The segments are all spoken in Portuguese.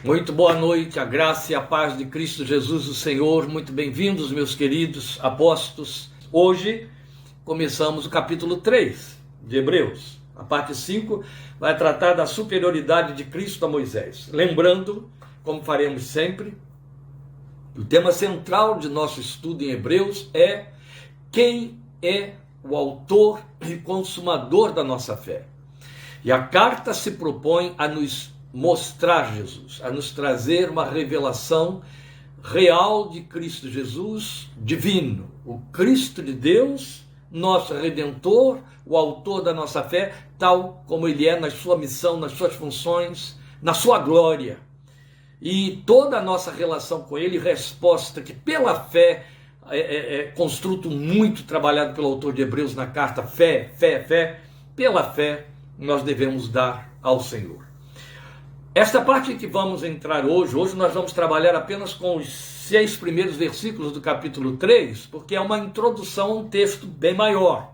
Muito boa noite, a graça e a paz de Cristo Jesus, o Senhor. Muito bem-vindos, meus queridos apóstolos. Hoje começamos o capítulo 3 de Hebreus. A parte 5 vai tratar da superioridade de Cristo a Moisés. Lembrando, como faremos sempre, o tema central de nosso estudo em Hebreus é quem é o autor e consumador da nossa fé. E a carta se propõe a nos mostrar Jesus, a nos trazer uma revelação real de Cristo Jesus, divino, o Cristo de Deus, nosso Redentor, o autor da nossa fé, tal como Ele é na sua missão, nas suas funções, na sua glória. E toda a nossa relação com Ele, resposta que pela fé, construto muito trabalhado pelo autor de Hebreus na carta, fé, pela fé nós devemos dar ao Senhor. Esta parte que vamos entrar hoje nós vamos trabalhar apenas com os 6 primeiros versículos do capítulo 3, porque é uma introdução a um texto bem maior.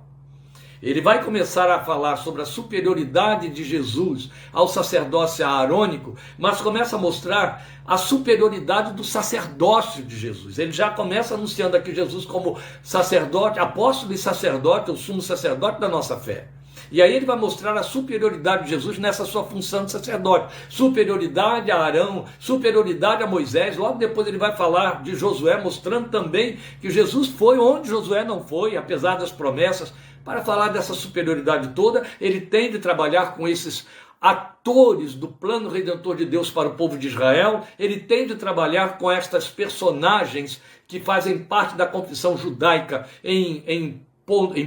Ele vai começar a falar sobre a superioridade de Jesus ao sacerdócio aarônico, mas começa a mostrar a superioridade do sacerdócio de Jesus. Ele já começa anunciando aqui Jesus como sacerdote, apóstolo e sacerdote, o sumo sacerdote da nossa fé. E aí ele vai mostrar a superioridade de Jesus nessa sua função de sacerdote. Superioridade a Arão, superioridade a Moisés. Logo depois ele vai falar de Josué, mostrando também que Jesus foi onde Josué não foi, apesar das promessas. Para falar dessa superioridade toda, ele tem de trabalhar com esses atores do plano redentor de Deus para o povo de Israel. Ele tem de trabalhar com estas personagens que fazem parte da confissão judaica em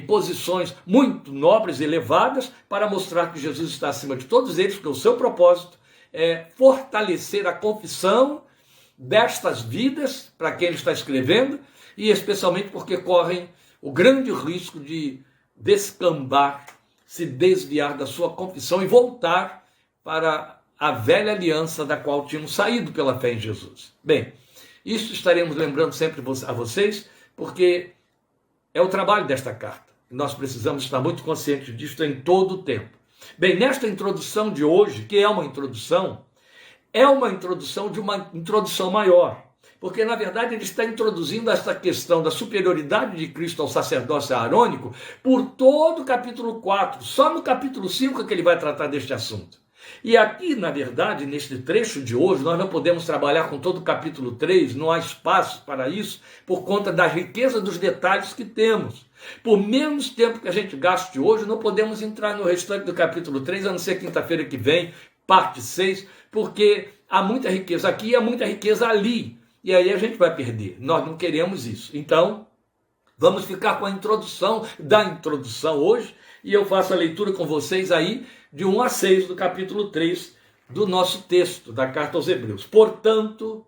posições muito nobres e elevadas, para mostrar que Jesus está acima de todos eles, porque o seu propósito é fortalecer a confissão destas vidas, para quem ele está escrevendo, e especialmente porque correm o grande risco de descambar, se desviar da sua confissão e voltar para a velha aliança da qual tinham saído pela fé em Jesus. Bem, isso estaremos lembrando sempre a vocês, porque é o trabalho desta carta. Nós precisamos estar muito conscientes disso em todo o tempo. Bem, nesta introdução de hoje, que é uma introdução de uma introdução maior. Porque, na verdade, ele está introduzindo essa questão da superioridade de Cristo ao sacerdócio aarônico por todo o capítulo 4. Só no capítulo 5 é que ele vai tratar deste assunto. E aqui, na verdade, neste trecho de hoje, nós não podemos trabalhar com todo o capítulo 3, não há espaço para isso, por conta da riqueza dos detalhes que temos. Por menos tempo que a gente gaste hoje, não podemos entrar no restante do capítulo 3, a não ser quinta-feira que vem, parte 6, porque há muita riqueza aqui e há muita riqueza ali. E aí a gente vai perder. Nós não queremos isso. Então, vamos ficar com a introdução da introdução hoje, e eu faço a leitura com vocês aí de 1 a 6 do capítulo 3 do nosso texto, da carta aos Hebreus. Portanto,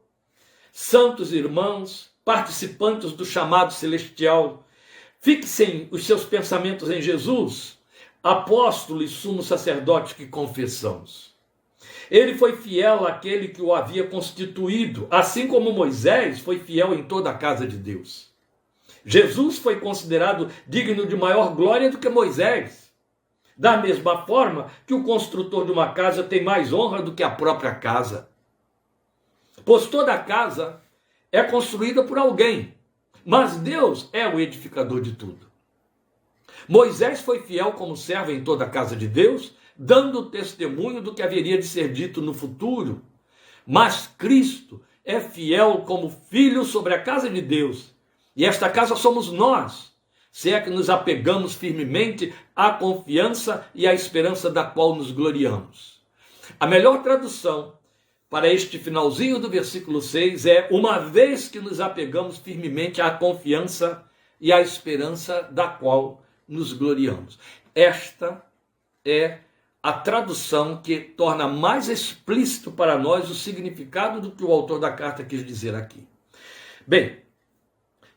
santos irmãos, participantes do chamado celestial, fixem os seus pensamentos em Jesus, apóstolo e sumo sacerdote que confessamos. Ele foi fiel àquele que o havia constituído, assim como Moisés foi fiel em toda a casa de Deus. Jesus foi considerado digno de maior glória do que Moisés. Da mesma forma que o construtor de uma casa tem mais honra do que a própria casa. Pois toda casa é construída por alguém, mas Deus é o edificador de tudo. Moisés foi fiel como servo em toda a casa de Deus, dando testemunho do que haveria de ser dito no futuro. Mas Cristo é fiel como filho sobre a casa de Deus. E esta casa somos nós, se é que nos apegamos firmemente à confiança e à esperança da qual nos gloriamos. A melhor tradução para este finalzinho do versículo 6 é: uma vez que nos apegamos firmemente à confiança e à esperança da qual nos gloriamos. Esta é a tradução que torna mais explícito para nós o significado do que o autor da carta quis dizer aqui. Bem,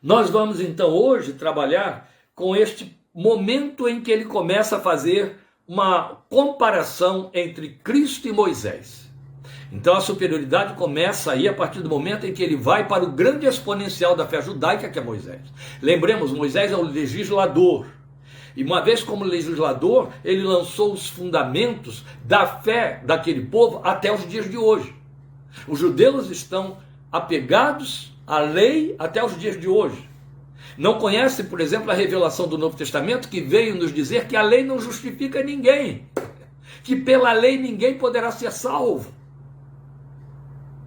nós vamos então hoje trabalhar com este momento em que ele começa a fazer uma comparação entre Cristo e Moisés. Então a superioridade começa aí a partir do momento em que ele vai para o grande exponencial da fé judaica, que é Moisés. Lembremos, Moisés é o legislador. E uma vez como legislador, ele lançou os fundamentos da fé daquele povo até os dias de hoje. Os judeus estão apegados à lei até os dias de hoje. Não conhecem, por exemplo, a revelação do Novo Testamento, que veio nos dizer que a lei não justifica ninguém, que pela lei ninguém poderá ser salvo.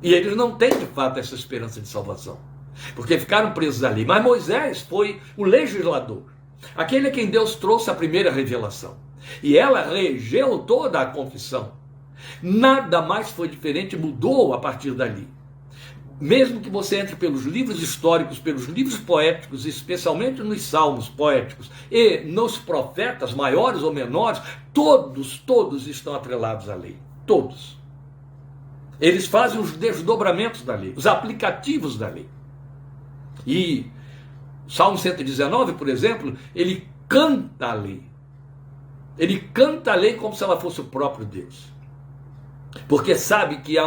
E eles não têm, de fato, essa esperança de salvação, porque ficaram presos ali. Mas Moisés foi o legislador, aquele a quem Deus trouxe a primeira revelação. E ela regeu toda a confissão. Nada mais foi diferente, mudou a partir dali. Mesmo que você entre pelos livros históricos, pelos livros poéticos, especialmente nos salmos poéticos, e nos profetas, maiores ou menores, todos estão atrelados à lei. Todos. Eles fazem os desdobramentos da lei, os aplicativos da lei. E Salmo 119, por exemplo, ele canta a lei. Ele canta a lei como se ela fosse o próprio Deus. Porque sabe que há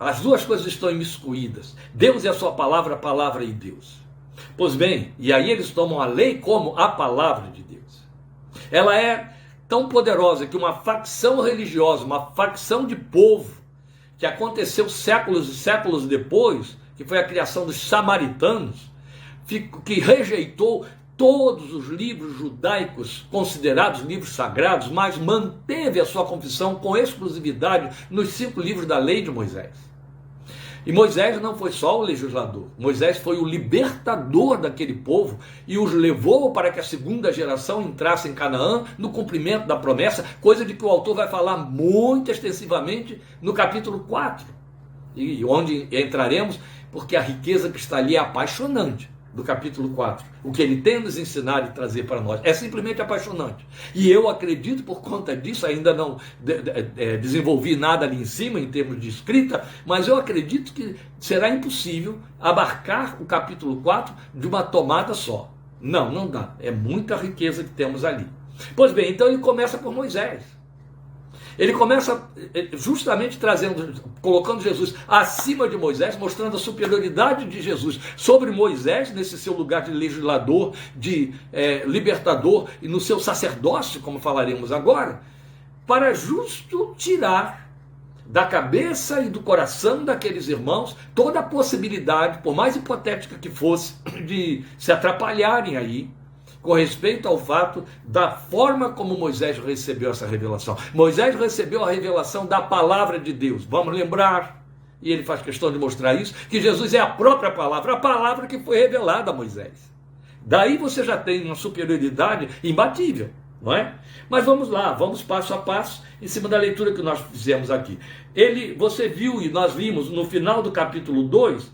as duas coisas estão imiscuídas. Deus e a sua palavra, a palavra e Deus. Pois bem, e aí eles tomam a lei como a palavra de Deus. Ela é tão poderosa que uma facção religiosa, uma facção de povo, que aconteceu séculos e séculos depois, que foi a criação dos samaritanos, que rejeitou todos os livros judaicos considerados livros sagrados, mas manteve a sua confissão com exclusividade nos 5 livros da lei de Moisés. E Moisés não foi só o legislador, Moisés foi o libertador daquele povo e os levou para que a segunda geração entrasse em Canaã no cumprimento da promessa, coisa de que o autor vai falar muito extensivamente no capítulo 4, e onde entraremos, porque a riqueza que está ali é apaixonante. Do capítulo 4, o que ele tem a nos ensinar e trazer para nós é simplesmente apaixonante. E eu acredito, por conta disso, ainda não desenvolvi nada ali em cima em termos de escrita, mas eu acredito que será impossível abarcar o capítulo 4 de uma tomada só. Não dá. É muita riqueza que temos ali. Pois bem, então ele começa por Moisés. Ele começa justamente colocando Jesus acima de Moisés, mostrando a superioridade de Jesus sobre Moisés, nesse seu lugar de legislador, de libertador, e no seu sacerdócio, como falaremos agora, para justo tirar da cabeça e do coração daqueles irmãos toda a possibilidade, por mais hipotética que fosse, de se atrapalharem aí, com respeito ao fato da forma como Moisés recebeu essa revelação. Moisés recebeu a revelação da palavra de Deus. Vamos lembrar, e ele faz questão de mostrar isso, que Jesus é a própria palavra, a palavra que foi revelada a Moisés. Daí você já tem uma superioridade imbatível, não é? Mas vamos lá, vamos passo a passo, em cima da leitura que nós fizemos aqui. Você viu, e nós vimos no final do capítulo 2,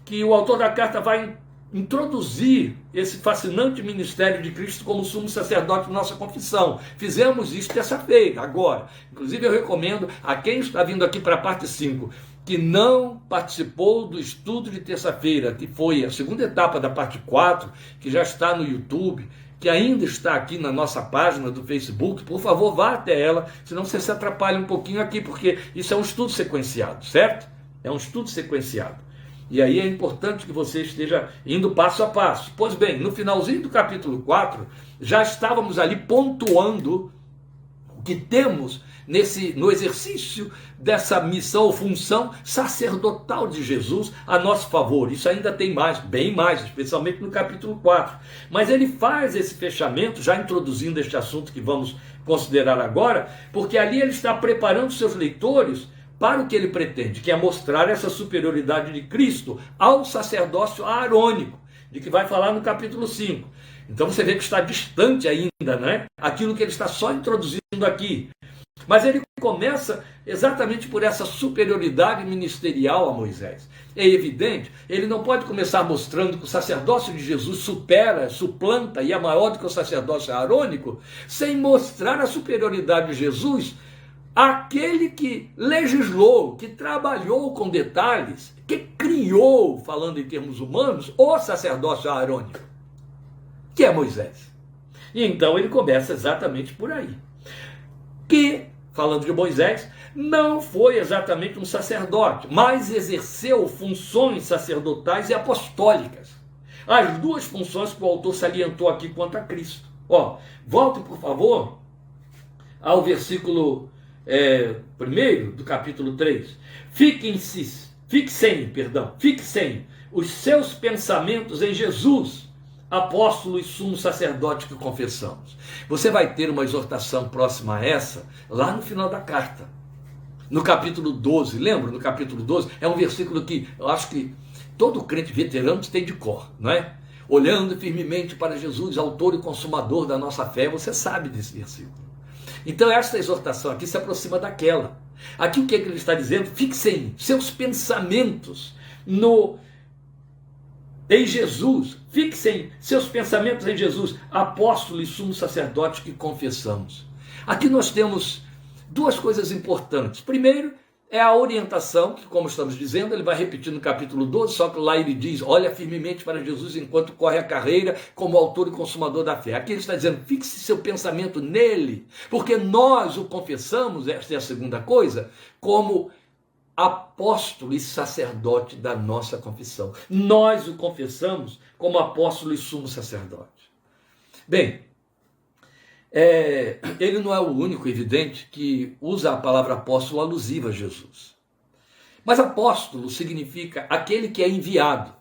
que o autor da carta vai introduzir esse fascinante ministério de Cristo como sumo sacerdote de nossa confissão. Fizemos isso terça-feira, agora. Inclusive eu recomendo a quem está vindo aqui para a parte 5, que não participou do estudo de terça-feira, que foi a segunda etapa da parte 4, que já está no YouTube, que ainda está aqui na nossa página do Facebook, por favor vá até ela, senão você se atrapalha um pouquinho aqui, porque isso é um estudo sequenciado, certo? É um estudo sequenciado. E aí é importante que você esteja indo passo a passo. Pois bem, no finalzinho do capítulo 4, já estávamos ali pontuando o que temos no exercício dessa missão ou função sacerdotal de Jesus a nosso favor. Isso ainda tem mais, bem mais, especialmente no capítulo 4. Mas ele faz esse fechamento, já introduzindo este assunto que vamos considerar agora, porque ali ele está preparando seus leitores para o que ele pretende, que é mostrar essa superioridade de Cristo ao sacerdócio aarônico, de que vai falar no capítulo 5. Então você vê que está distante ainda, né? Aquilo que ele está só introduzindo aqui. Mas ele começa exatamente por essa superioridade ministerial a Moisés. É evidente, ele não pode começar mostrando que o sacerdócio de Jesus suplanta e é maior do que o sacerdócio aarônico, sem mostrar a superioridade de Jesus, aquele que legislou, que trabalhou com detalhes, que criou, falando em termos humanos, o sacerdócio aarônico, que é Moisés. E então ele começa exatamente por aí. Que, falando de Moisés, não foi exatamente um sacerdote, mas exerceu funções sacerdotais e apostólicas. As duas funções que o autor salientou aqui quanto a Cristo. Volte, por favor, ao versículo 1 do capítulo 3. Fixem os seus pensamentos em Jesus, apóstolo e sumo sacerdote que confessamos. Você vai ter uma exortação próxima a essa, lá no final da carta. No capítulo 12, lembra? No capítulo 12, é um versículo que eu acho que todo crente veterano tem de cor, não é? Olhando firmemente para Jesus, autor e consumador da nossa fé, você sabe desse versículo. Então esta exortação aqui se aproxima daquela. Aqui o que ele está dizendo? Fixem seus pensamentos em Jesus. Fixem seus pensamentos em Jesus, apóstolo e sumo sacerdote que confessamos. Aqui nós temos duas coisas importantes. Primeiro, é a orientação, que como estamos dizendo, ele vai repetir no capítulo 12, só que lá ele diz, olha firmemente para Jesus enquanto corre a carreira como autor e consumador da fé. Aqui ele está dizendo, fixe seu pensamento nele, porque nós o confessamos, esta é a segunda coisa, como apóstolo e sacerdote da nossa confissão. Nós o confessamos como apóstolo e sumo sacerdote. Bem, ele não é o único, evidente, que usa a palavra apóstolo alusiva a Jesus. Mas apóstolo significa aquele que é enviado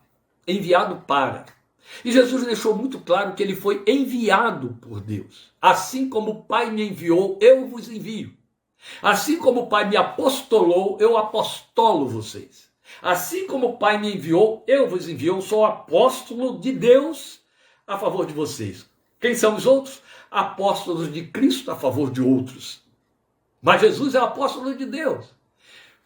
para. E Jesus deixou muito claro que ele foi enviado por Deus. Assim como o Pai me enviou, eu vos envio. Assim como o Pai me apostolou, eu apostolo vocês. Assim como o Pai me enviou, eu vos envio. Eu sou apóstolo de Deus a favor de vocês. Quem são os outros? Apóstolos de Cristo a favor de outros. Mas Jesus é apóstolo de Deus.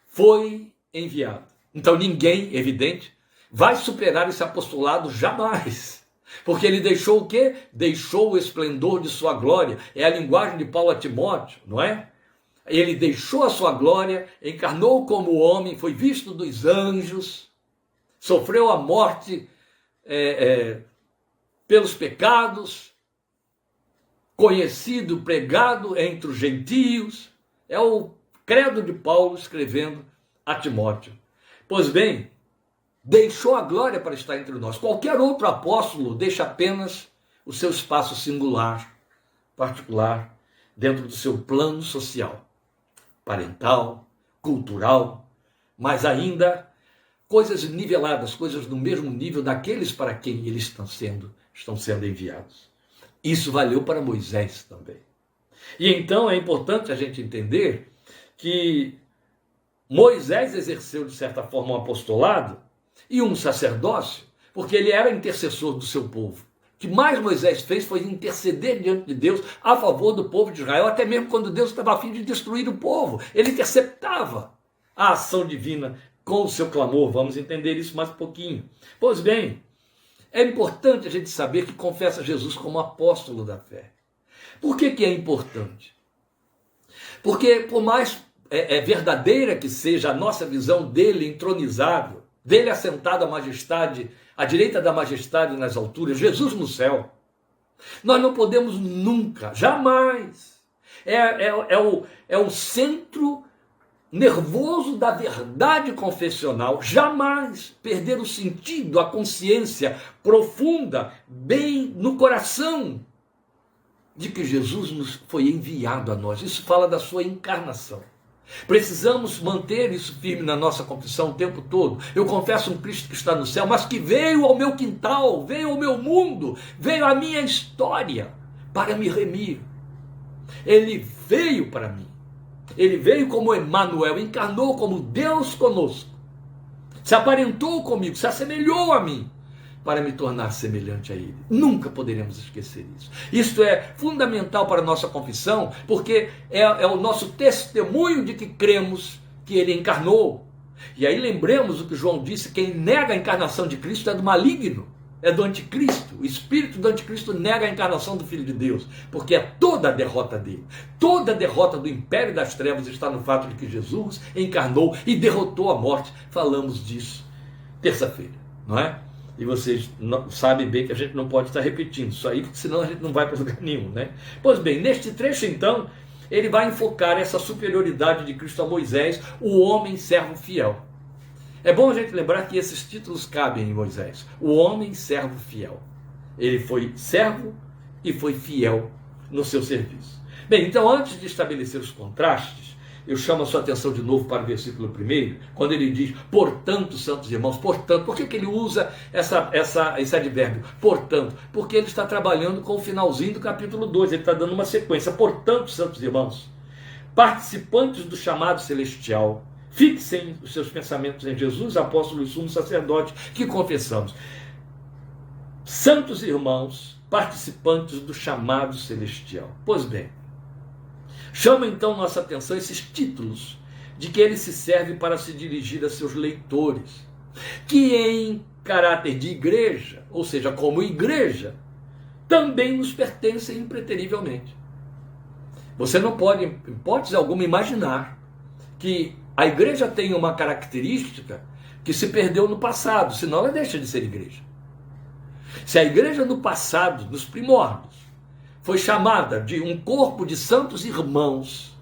Foi enviado. Então ninguém, evidente, vai superar esse apostolado jamais. Porque ele deixou o quê? Deixou o esplendor de sua glória. É a linguagem de Paulo a Timóteo, não é? Ele deixou a sua glória, encarnou como homem, foi visto dos anjos, sofreu a morte pelos pecados, conhecido, pregado entre os gentios. É o credo de Paulo escrevendo a Timóteo. Pois bem, deixou a glória para estar entre nós. Qualquer outro apóstolo deixa apenas o seu espaço singular, particular, dentro do seu plano social, parental, cultural, mas ainda coisas niveladas, coisas do mesmo nível daqueles para quem eles estão sendo enviados. Isso valeu para Moisés também. E então é importante a gente entender que Moisés exerceu, de certa forma, um apostolado e um sacerdócio, porque ele era intercessor do seu povo. O que mais Moisés fez foi interceder diante de Deus a favor do povo de Israel, até mesmo quando Deus estava a fim de destruir o povo. Ele interceptava a ação divina com o seu clamor. Vamos entender isso mais um pouquinho. Pois bem, é importante a gente saber que confessa Jesus como apóstolo da fé. Por que é importante? Porque por mais verdadeira que seja a nossa visão dele entronizado, dele assentado à majestade, à direita da majestade nas alturas, Jesus no céu, nós não podemos nunca, jamais, é o centro nervoso da verdade confessional, jamais perder o sentido, a consciência profunda, bem no coração, de que Jesus nos foi enviado a nós. Isso fala da sua encarnação. Precisamos manter isso firme na nossa confissão o tempo todo. Eu confesso um Cristo que está no céu, mas que veio ao meu quintal, veio ao meu mundo, veio à minha história para me remir. Ele veio para mim. Ele veio como Emmanuel, encarnou como Deus conosco. Se aparentou comigo, se assemelhou a mim, para me tornar semelhante a Ele. Nunca poderemos esquecer isso. Isto é fundamental para a nossa confissão, porque é o nosso testemunho de que cremos que Ele encarnou. E aí lembremos o que João disse: quem nega a encarnação de Cristo é do maligno, é do anticristo. O espírito do anticristo nega a encarnação do Filho de Deus, porque é toda a derrota dele. Toda a derrota do império das trevas está no fato de que Jesus encarnou e derrotou a morte. Falamos disso terça-feira, não é? E vocês sabem bem que a gente não pode estar repetindo isso aí, porque senão a gente não vai para lugar nenhum, né? Pois bem, neste trecho então, ele vai enfocar essa superioridade de Cristo a Moisés, o homem servo fiel. É bom a gente lembrar que esses títulos cabem em Moisés. O homem servo fiel. Ele foi servo e foi fiel no seu serviço. Bem, então antes de estabelecer os contrastes, eu chamo a sua atenção de novo para o versículo 1, quando ele diz, portanto, santos irmãos, portanto, por que ele usa esse advérbio, portanto? Porque ele está trabalhando com o finalzinho do capítulo 2, ele está dando uma sequência, portanto, santos irmãos, participantes do chamado celestial, fixem os seus pensamentos em Jesus, apóstolo e sumo sacerdote, que confessamos. Santos irmãos, participantes do chamado celestial. Pois bem, chama então nossa atenção esses títulos de que ele se serve para se dirigir a seus leitores, que em caráter de igreja, ou seja, como igreja, também nos pertencem impreterivelmente. Você não pode, em hipótese alguma, imaginar que a igreja tem uma característica que se perdeu no passado, senão ela deixa de ser igreja. Se a igreja no passado, nos primórdios, foi chamada de um corpo de santos irmãos,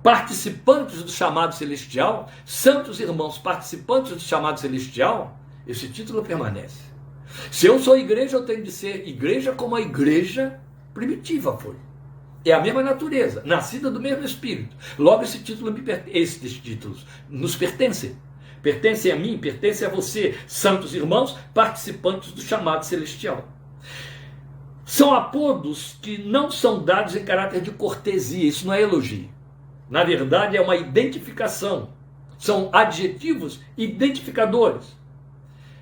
participantes do chamado celestial, santos irmãos participantes do chamado celestial, esse título permanece. Se eu sou igreja, eu tenho de ser igreja como a igreja primitiva foi. É a mesma natureza, nascida do mesmo Espírito. Logo, esse título esses títulos nos pertencem. Pertencem a mim, pertencem a você, santos irmãos, participantes do chamado celestial. São apodos que não são dados em caráter de cortesia, isso não é elogio. Na verdade, é uma identificação. São adjetivos identificadores.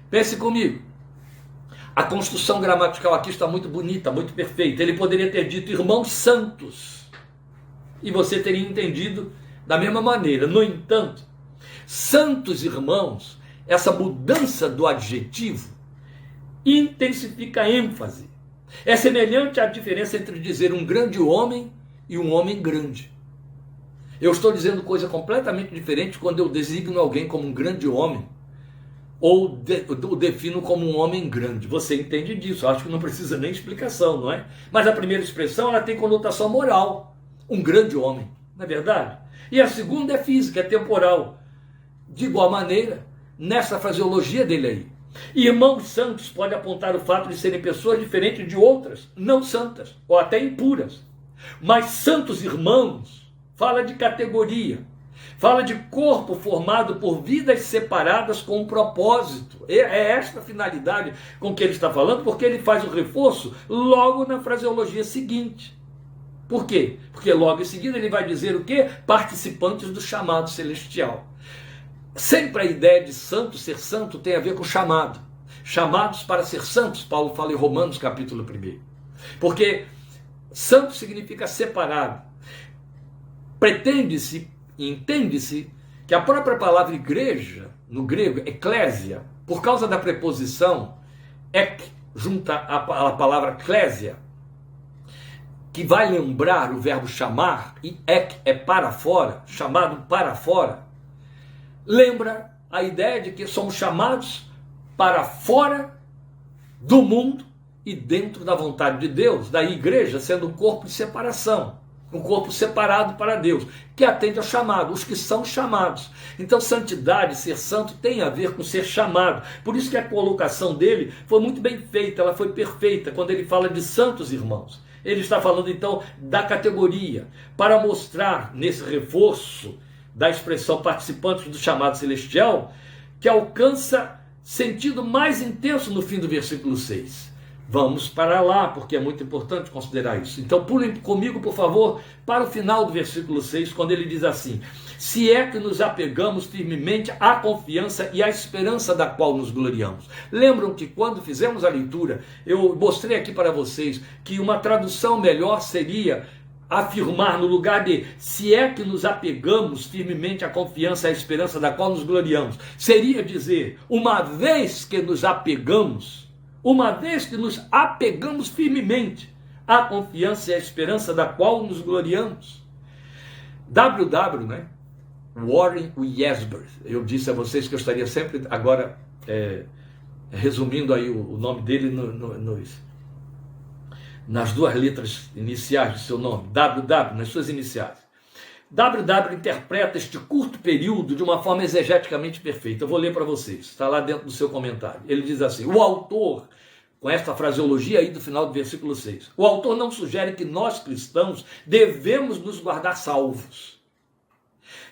Pense comigo. A construção gramatical aqui está muito bonita, muito perfeita. Ele poderia ter dito irmãos santos, e você teria entendido da mesma maneira. No entanto, santos irmãos, essa mudança do adjetivo intensifica a ênfase. É semelhante à diferença entre dizer um grande homem e um homem grande. Eu estou dizendo coisa completamente diferente quando eu designo alguém como um grande homem ou o defino como um homem grande. Você entende disso, eu acho que não precisa nem explicação, não é? Mas a primeira expressão, ela tem conotação moral, um grande homem, não é verdade? E a segunda é física, é temporal. De igual maneira, nessa fraseologia dele aí, irmãos santos pode apontar o fato de serem pessoas diferentes de outras, não santas, ou até impuras. Mas santos irmãos fala de categoria, fala de corpo formado por vidas separadas com um propósito. É esta a finalidade com que ele está falando, porque ele faz o reforço logo na fraseologia seguinte. Por quê? Porque logo em seguida ele vai dizer o quê? Participantes do chamado celestial. Sempre a ideia de santo, ser santo, tem a ver com chamado. Chamados para ser santos, Paulo fala em Romanos capítulo 1. Porque santo significa separado. Pretende-se, entende-se, que a própria palavra igreja, no grego, eclésia, por causa da preposição ek, junta a palavra eclésia, que vai lembrar o verbo chamar, e ek é para fora, chamado para fora, lembra a ideia de que somos chamados para fora do mundo e dentro da vontade de Deus, da igreja sendo um corpo de separação, um corpo separado para Deus, que atende ao chamado, os que são chamados. Então santidade, ser santo, tem a ver com ser chamado. Por isso que a colocação dele foi muito bem feita, ela foi perfeita, quando ele fala de santos irmãos. Ele está falando então da categoria, para mostrar nesse reforço da expressão participantes do chamado celestial, que alcança sentido mais intenso no fim do versículo 6. Vamos para lá, porque é muito importante considerar isso. Então pulem comigo, por favor, para o final do versículo 6, quando ele diz assim: se é que nos apegamos firmemente à confiança e à esperança da qual nos gloriamos. Lembram que quando fizemos a leitura, eu mostrei aqui para vocês que uma tradução melhor seria afirmar, no lugar de se é que nos apegamos firmemente à confiança e à esperança da qual nos gloriamos, seria dizer, uma vez que nos apegamos firmemente à confiança e à esperança da qual nos gloriamos. W.W., né? Warren Wiersbe. Eu disse a vocês que eu estaria sempre agora resumindo aí o nome dele nas duas letras iniciais do seu nome, W.W., nas suas iniciais. W.W. interpreta este curto período de uma forma exegeticamente perfeita. Eu vou ler para vocês, está lá dentro do seu comentário. Ele diz assim: o autor com esta fraseologia aí do final do versículo 6. O autor não sugere que nós cristãos devemos nos guardar salvos.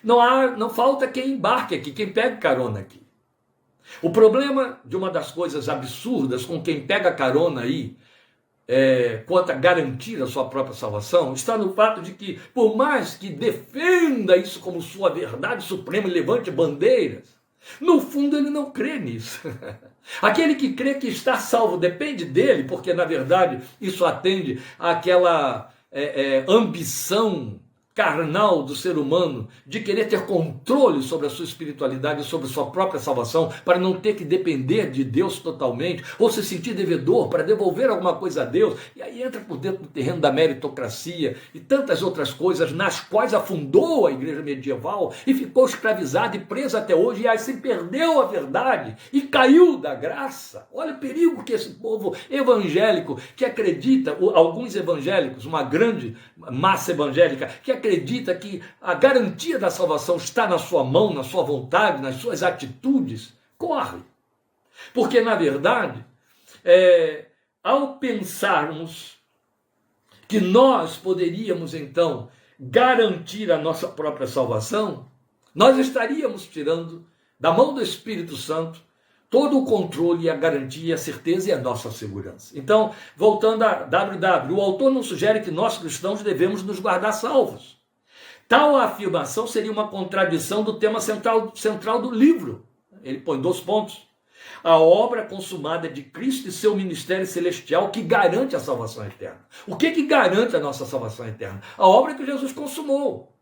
Não falta quem embarque aqui, quem pega carona aqui. O problema de uma das coisas absurdas com quem pega carona aí, quanto a garantir a sua própria salvação, está no fato de que, por mais que defenda isso como sua verdade suprema e levante bandeiras, no fundo ele não crê nisso. Aquele que crê que está salvo depende dele, porque na verdade isso atende àquela ambição carnal do ser humano de querer ter controle sobre a sua espiritualidade e sobre a sua própria salvação, para não ter que depender de Deus totalmente, ou se sentir devedor para devolver alguma coisa a Deus, e aí entra por dentro do terreno da meritocracia e tantas outras coisas nas quais afundou a igreja medieval e ficou escravizada e presa até hoje, e assim perdeu a verdade e caiu da graça. Olha o perigo que esse povo evangélico que acredita, alguns evangélicos, uma grande massa evangélica que acredita que a garantia da salvação está na sua mão, na sua vontade, nas suas atitudes, corre. Porque, na verdade, ao pensarmos que nós poderíamos, então, garantir a nossa própria salvação, nós estaríamos tirando da mão do Espírito Santo todo o controle, a garantia, a certeza e a nossa segurança. Então, voltando a WW, o autor não sugere que nós cristãos devemos nos guardar salvos. Tal afirmação seria uma contradição do tema central do livro. Ele põe 2 pontos. A obra consumada de Cristo e seu ministério celestial que garante a salvação eterna. O que garante a nossa salvação eterna? A obra que Jesus consumou.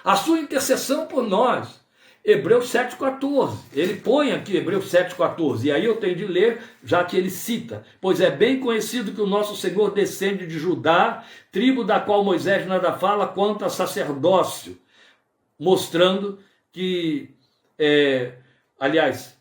A sua intercessão por nós. Hebreus 7,14, ele põe aqui Hebreus 7,14, e aí eu tenho de ler, já que ele cita, pois é bem conhecido que o nosso Senhor descende de Judá, tribo da qual Moisés nada fala quanto a sacerdócio, mostrando que, aliás,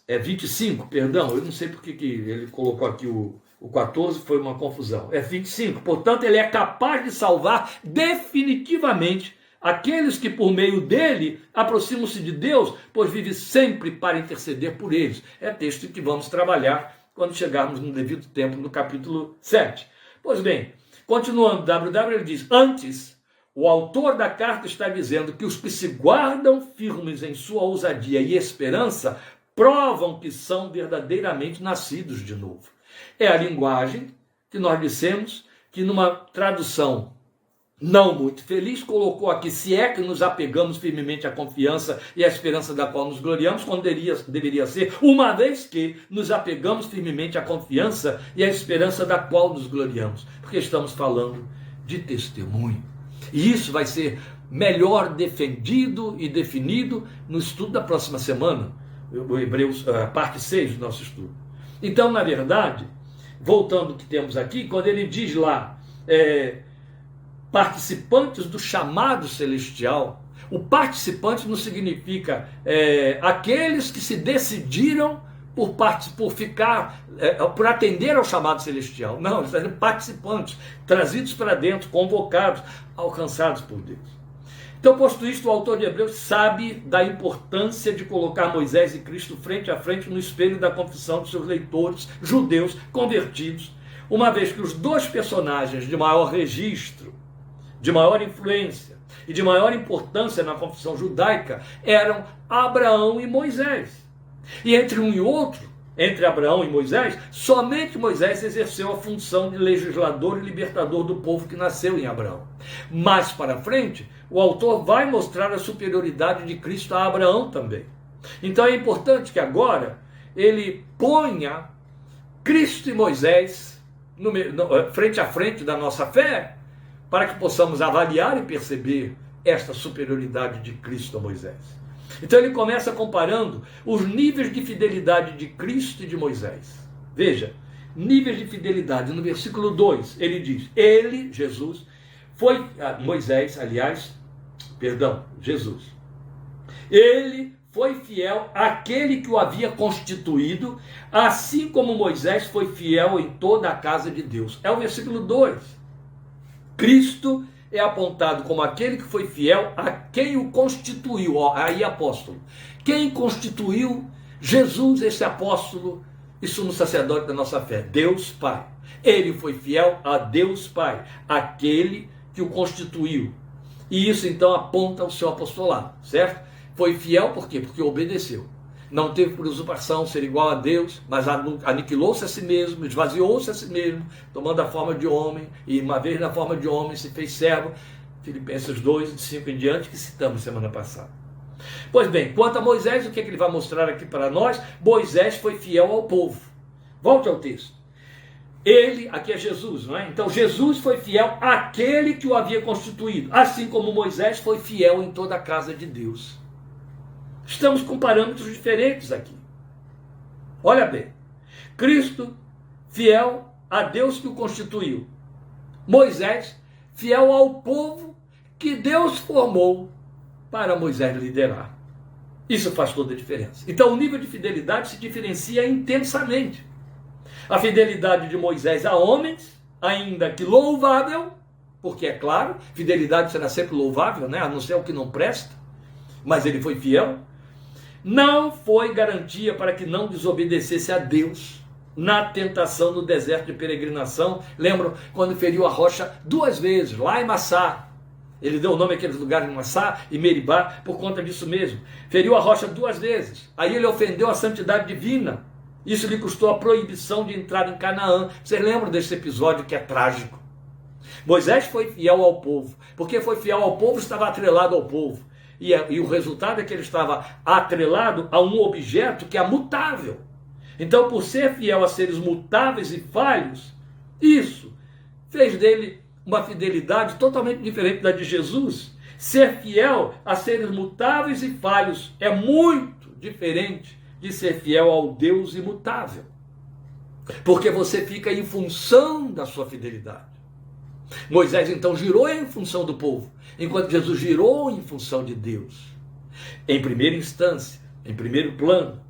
25, perdão, eu não sei porque que ele colocou aqui o 14, foi uma confusão, 25, portanto ele é capaz de salvar definitivamente aqueles que por meio dele aproximam-se de Deus, pois vive sempre para interceder por eles. É texto que vamos trabalhar quando chegarmos no devido tempo no capítulo 7. Pois bem, continuando, WW ele diz, antes, o autor da carta está dizendo que os que se guardam firmes em sua ousadia e esperança provam que são verdadeiramente nascidos de novo. É a linguagem que nós dissemos que numa tradução não muito feliz, colocou aqui, se é que nos apegamos firmemente à confiança e à esperança da qual nos gloriamos, quando deveria ser, uma vez que nos apegamos firmemente à confiança e à esperança da qual nos gloriamos, porque estamos falando de testemunho. E isso vai ser melhor defendido e definido no estudo da próxima semana, o Hebreus, a parte 6 do nosso estudo. Então, na verdade, voltando ao que temos aqui, quando ele diz lá, participantes do chamado celestial. O participante não significa aqueles que se decidiram por atender ao chamado celestial. Não, eles são participantes, trazidos para dentro, convocados, alcançados por Deus. Então, posto isto, o autor de Hebreus sabe da importância de colocar Moisés e Cristo frente a frente no espelho da confissão dos seus leitores judeus convertidos, uma vez que os 2 personagens de maior registro, de maior influência e de maior importância na confissão judaica eram Abraão e Moisés. E entre um e outro, entre Abraão e Moisés, somente Moisés exerceu a função de legislador e libertador do povo que nasceu em Abraão. Mais para frente, o autor vai mostrar a superioridade de Cristo a Abraão também. Então é importante que agora ele ponha Cristo e Moisés frente a frente da nossa fé, para que possamos avaliar e perceber esta superioridade de Cristo a Moisés. Então ele começa comparando os níveis de fidelidade de Cristo e de Moisés. Veja, níveis de fidelidade. No versículo 2, ele diz, ele, Jesus, Jesus. Ele foi fiel àquele que o havia constituído, assim como Moisés foi fiel em toda a casa de Deus. É o versículo 2. Cristo é apontado como aquele que foi fiel a quem o constituiu. Aí apóstolo. Quem constituiu Jesus, esse apóstolo, e sumo sacerdote da nossa fé, Deus Pai. Ele foi fiel a Deus Pai, aquele que o constituiu. E isso então aponta ao seu apostolado, certo? Foi fiel por quê? Porque obedeceu. Não teve por usurpação ser igual a Deus, mas aniquilou-se a si mesmo, esvaziou-se a si mesmo, tomando a forma de homem, e uma vez na forma de homem se fez servo. Filipenses 2, de 5 em diante, que citamos semana passada. Pois bem, quanto a Moisés, o que ele vai mostrar aqui para nós? Moisés foi fiel ao povo. Volte ao texto. Ele, aqui é Jesus, não é? Então Jesus foi fiel àquele que o havia constituído, assim como Moisés foi fiel em toda a casa de Deus. Estamos com parâmetros diferentes aqui. Olha bem, Cristo fiel a Deus que o constituiu. Moisés fiel ao povo que Deus formou para Moisés liderar. Isso faz toda a diferença. Então o nível de fidelidade se diferencia intensamente. A fidelidade de Moisés a homens, ainda que louvável, porque é claro, fidelidade será sempre louvável, né? A não ser o que não presta, mas ele foi fiel, não foi garantia para que não desobedecesse a Deus na tentação no deserto de peregrinação. Lembram quando feriu a rocha 2 vezes, lá em Massá. Ele deu o nome àqueles lugares de Massá e Meribá por conta disso mesmo. Feriu a rocha 2 vezes. Aí ele ofendeu a santidade divina. Isso lhe custou a proibição de entrar em Canaã. Vocês lembram desse episódio que é trágico? Moisés foi fiel ao povo. Porque foi fiel ao povo, estava atrelado ao povo. E o resultado é que ele estava atrelado a um objeto que é mutável. Então, por ser fiel a seres mutáveis e falhos, isso fez dele uma fidelidade totalmente diferente da de Jesus. Ser fiel a seres mutáveis e falhos é muito diferente de ser fiel ao Deus imutável. Porque você fica em função da sua fidelidade. Moisés então girou em função do povo, enquanto Jesus girou em função de Deus. Em primeira instância, em primeiro plano.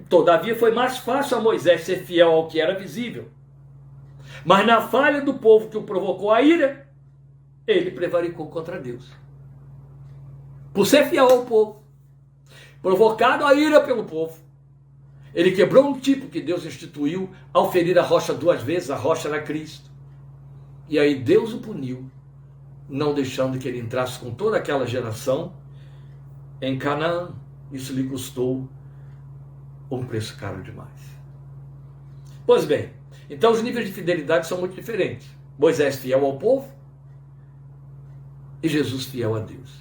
Todavia foi mais fácil a Moisés ser fiel ao que era visível. Mas na falha do povo que o provocou a ira, ele prevaricou contra Deus. Por ser fiel ao povo, provocado a ira pelo povo, ele quebrou um tipo que Deus instituiu ao ferir a rocha 2 vezes, a rocha era Cristo. E aí Deus o puniu, não deixando que ele entrasse com toda aquela geração em Canaã. Isso lhe custou um preço caro demais. Pois bem, então os níveis de fidelidade são muito diferentes. Moisés fiel ao povo e Jesus fiel a Deus.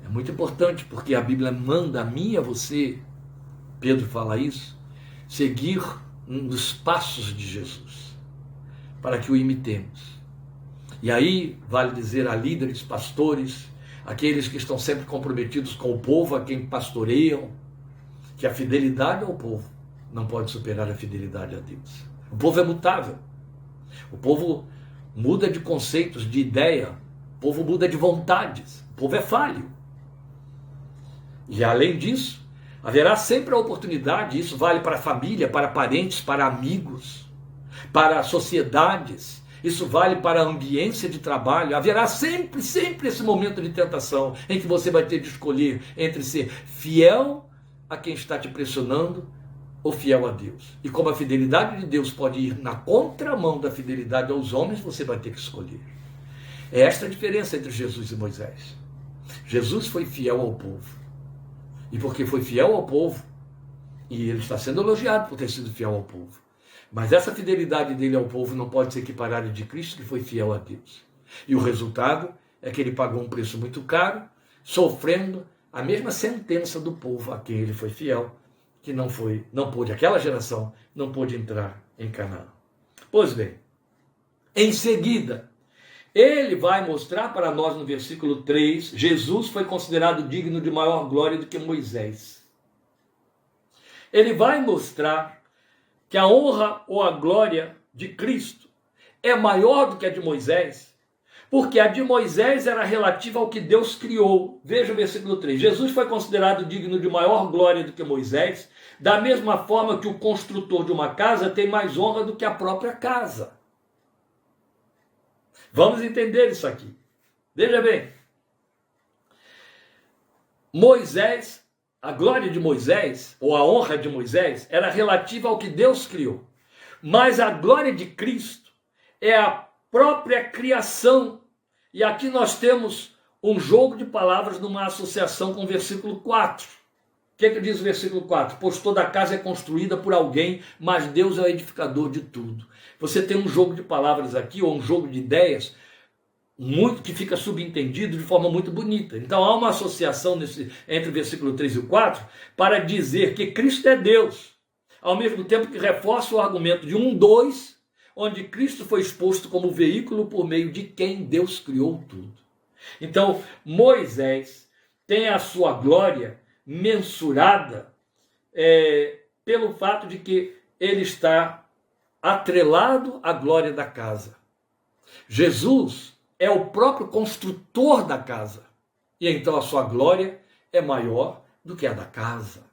É muito importante porque a Bíblia manda a mim e a você, Pedro fala isso, seguir um dos passos de Jesus, para que o imitemos. E aí, vale dizer a líderes, pastores, aqueles que estão sempre comprometidos com o povo a quem pastoreiam, que a fidelidade ao povo não pode superar a fidelidade a Deus. O povo é mutável. O povo muda de conceitos, de ideia. O povo muda de vontades. O povo é falho. E além disso, haverá sempre a oportunidade, isso vale para a família, para parentes, para amigos, para sociedades, isso vale para a ambiência de trabalho. Haverá sempre esse momento de tentação em que você vai ter de escolher entre ser fiel a quem está te pressionando ou fiel a Deus. E como a fidelidade de Deus pode ir na contramão da fidelidade aos homens, você vai ter que escolher. É esta a diferença entre Jesus e Moisés. Jesus foi fiel ao povo. E porque foi fiel ao povo, e ele está sendo elogiado por ter sido fiel ao povo. Mas essa fidelidade dele ao povo não pode ser equiparada de Cristo, que foi fiel a Deus. E o resultado é que ele pagou um preço muito caro, sofrendo a mesma sentença do povo a quem ele foi fiel, que não pôde, aquela geração não pôde entrar em Canaã. Pois bem, em seguida, ele vai mostrar para nós no versículo 3, Jesus foi considerado digno de maior glória do que Moisés. Ele vai mostrar que a honra ou a glória de Cristo é maior do que a de Moisés, porque a de Moisés era relativa ao que Deus criou. Veja o versículo 3. Jesus foi considerado digno de maior glória do que Moisés, da mesma forma que o construtor de uma casa tem mais honra do que a própria casa. Vamos entender isso aqui. Veja bem. Moisés A glória de Moisés, ou a honra de Moisés, era relativa ao que Deus criou. Mas a glória de Cristo é a própria criação. E aqui nós temos um jogo de palavras numa associação com o versículo 4. O que diz o versículo 4? Pois toda casa é construída por alguém, mas Deus é o edificador de tudo. Você tem um jogo de palavras aqui, ou um jogo de ideias, muito que fica subentendido de forma muito bonita. Então há uma associação entre o versículo 3 e o 4 para dizer que Cristo é Deus, ao mesmo tempo que reforça o argumento de 1:2, onde Cristo foi exposto como veículo por meio de quem Deus criou tudo. Então Moisés tem a sua glória mensurada pelo fato de que ele está atrelado à glória da casa. Jesus é o próprio construtor da casa. E então a sua glória é maior do que a da casa.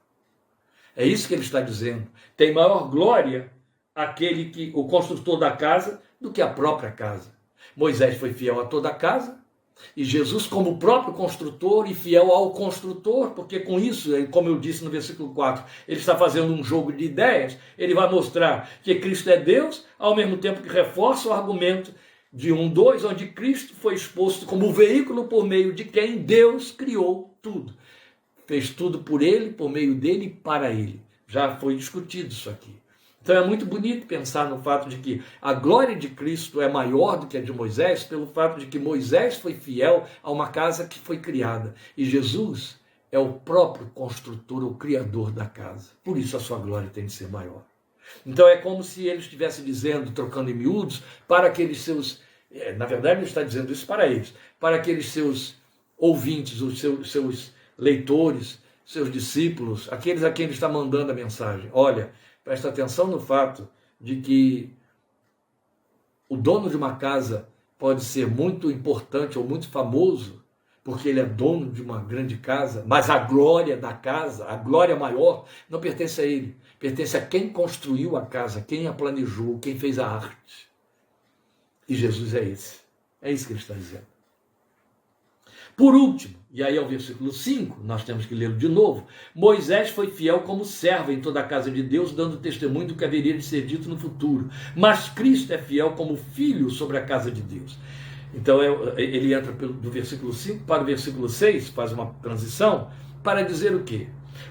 É isso que ele está dizendo. Tem maior glória o construtor da casa, do que a própria casa. Moisés foi fiel a toda a casa, e Jesus como o próprio construtor e fiel ao construtor, porque com isso, como eu disse no versículo 4, ele está fazendo um jogo de ideias. Ele vai mostrar que Cristo é Deus, ao mesmo tempo que reforça o argumento de 1:2, onde Cristo foi exposto como o veículo por meio de quem Deus criou tudo. Fez tudo por ele, por meio dele e para ele. Já foi discutido isso aqui. Então é muito bonito pensar no fato de que a glória de Cristo é maior do que a de Moisés, pelo fato de que Moisés foi fiel a uma casa que foi criada. E Jesus é o próprio construtor, o criador da casa. Por isso a sua glória tem de ser maior. Então é como se ele estivesse dizendo, trocando em miúdos, para aqueles seus... na verdade ele está dizendo isso para eles, para aqueles seus ouvintes, os seus leitores, seus discípulos, aqueles a quem ele está mandando a mensagem. Olha, presta atenção no fato de que o dono de uma casa pode ser muito importante ou muito famoso, porque ele é dono de uma grande casa, mas a glória da casa, a glória maior, não pertence a ele. Pertence a quem construiu a casa, quem a planejou, quem fez a arte. E Jesus é esse. É isso que ele está dizendo. Por último, e aí é o versículo 5, nós temos que lê-lo de novo, Moisés foi fiel como servo em toda a casa de Deus, dando testemunho do que haveria de ser dito no futuro. Mas Cristo é fiel como filho sobre a casa de Deus. Então ele entra do versículo 5 para o versículo 6, faz uma transição, para dizer o quê?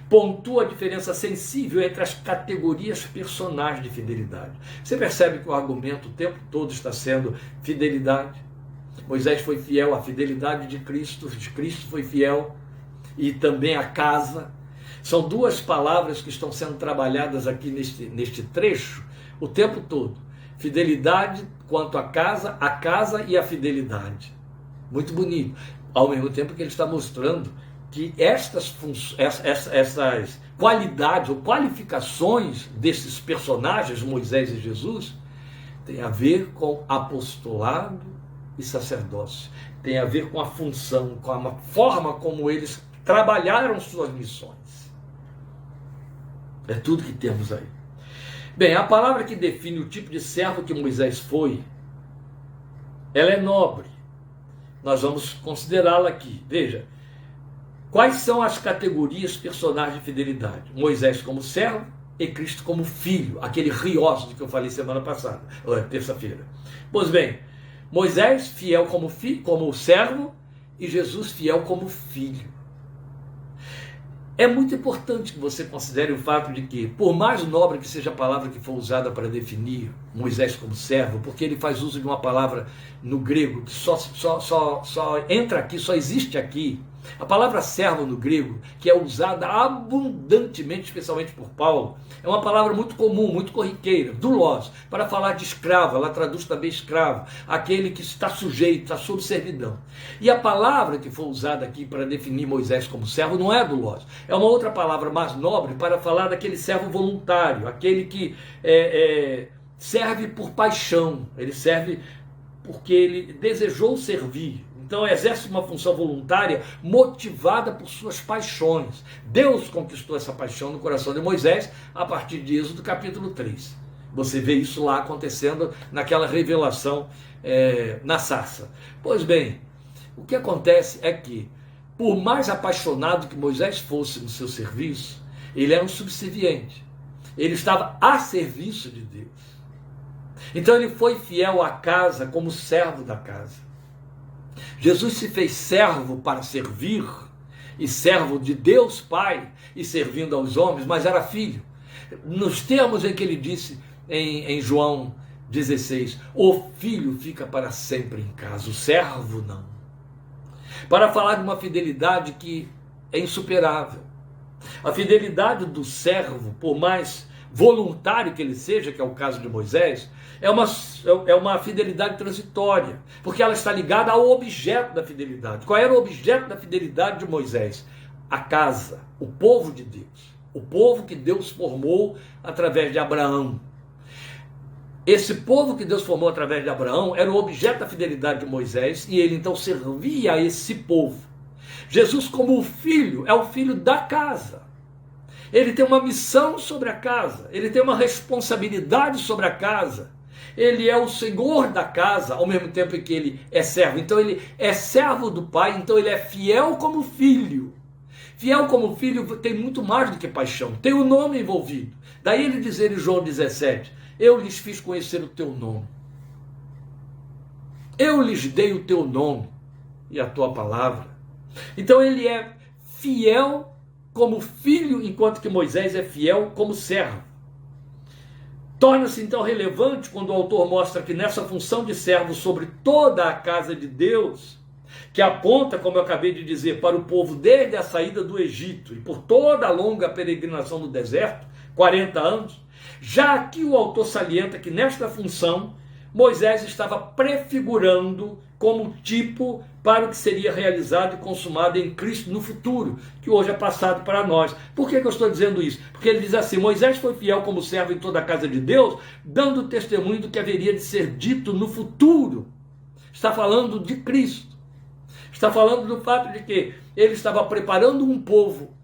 Pontua a diferença sensível entre as categorias personais de fidelidade. Você percebe que o argumento o tempo todo está sendo fidelidade. Moisés foi fiel à fidelidade de Cristo foi fiel, e também a casa. São duas palavras que estão sendo trabalhadas aqui neste trecho o tempo todo. Fidelidade quanto à casa e a fidelidade. Muito bonito. Ao mesmo tempo que ele está mostrando que essas qualidades ou qualificações desses personagens, Moisés e Jesus, tem a ver com apostolado e sacerdócio. Tem a ver com a função, com a forma como eles trabalharam suas missões. É tudo que temos aí. Bem, a palavra que define o tipo de servo que Moisés foi, ela é nobre. Nós vamos considerá-la aqui. Veja, quais são as categorias personais de fidelidade? Moisés como servo e Cristo como filho, aquele rios que eu falei semana passada, ou terça-feira. Pois bem, Moisés fiel como filho, como servo, e Jesus fiel como filho. É muito importante que você considere o fato de que, por mais nobre que seja a palavra que for usada para definir Moisés como servo, porque ele faz uso de uma palavra no grego que só entra aqui, só existe aqui. A palavra servo no grego, que é usada abundantemente, especialmente por Paulo, é uma palavra muito comum, muito corriqueira, doulos, para falar de escravo. Ela traduz também escravo, aquele que está sujeito, está sob servidão. E a palavra que foi usada aqui para definir Moisés como servo não é doulos, é uma outra palavra mais nobre para falar daquele servo voluntário, aquele que serve por paixão, ele serve porque ele desejou servir. Então exerce uma função voluntária motivada por suas paixões. Deus conquistou essa paixão no coração de Moisés a partir de Êxodo capítulo 3. Você vê isso lá acontecendo naquela revelação na sarça. Pois bem, o que acontece é que por mais apaixonado que Moisés fosse no seu serviço, ele era um subserviente. Ele estava a serviço de Deus. Então ele foi fiel à casa como servo da casa. Jesus se fez servo para servir, e servo de Deus Pai, e servindo aos homens, mas era filho. Nos termos em que ele disse em João 16, o filho fica para sempre em casa, o servo não. Para falar de uma fidelidade que é insuperável. A fidelidade do servo, por mais voluntário que ele seja, que é o caso de Moisés, é uma fidelidade transitória, porque ela está ligada ao objeto da fidelidade. Qual era o objeto da fidelidade de Moisés? A casa, o povo de Deus, o povo que Deus formou através de Abraão. Esse povo que Deus formou através de Abraão era o objeto da fidelidade de Moisés, e ele então servia a esse povo. Jesus, como o filho, é o filho da casa. Ele tem uma missão sobre a casa, ele tem uma responsabilidade sobre a casa. Ele é o senhor da casa, ao mesmo tempo em que ele é servo. Então ele é servo do pai, então ele é fiel como filho. Fiel como filho tem muito mais do que paixão, tem o nome envolvido. Daí ele dizer em João 17, eu lhes fiz conhecer o teu nome. Eu lhes dei o teu nome e a tua palavra. Então ele é fiel como filho, enquanto que Moisés é fiel como servo. Torna-se então relevante quando o autor mostra que nessa função de servo sobre toda a casa de Deus, que aponta, como eu acabei de dizer, para o povo desde a saída do Egito e por toda a longa peregrinação no deserto, 40 anos, já aqui o autor salienta que nesta função Moisés estava prefigurando como tipo para o que seria realizado e consumado em Cristo no futuro, que hoje é passado para nós. Por que eu estou dizendo isso? Porque ele diz assim, Moisés foi fiel como servo em toda a casa de Deus, dando testemunho do que haveria de ser dito no futuro. Está falando de Cristo. Está falando do fato de que ele estava preparando um povo,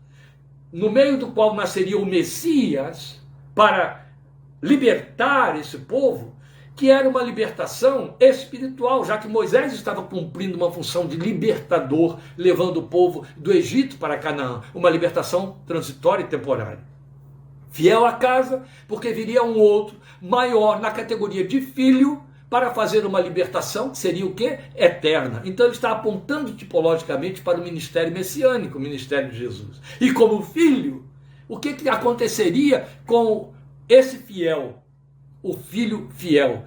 no meio do qual nasceria o Messias, para libertar esse povo, que era uma libertação espiritual, já que Moisés estava cumprindo uma função de libertador, levando o povo do Egito para Canaã, uma libertação transitória e temporária. Fiel à casa, porque viria um outro, maior, na categoria de filho, para fazer uma libertação, que seria o quê? Eterna. Então ele está apontando tipologicamente para o ministério messiânico, o ministério de Jesus. E como filho, o que aconteceria com esse fiel? O filho fiel,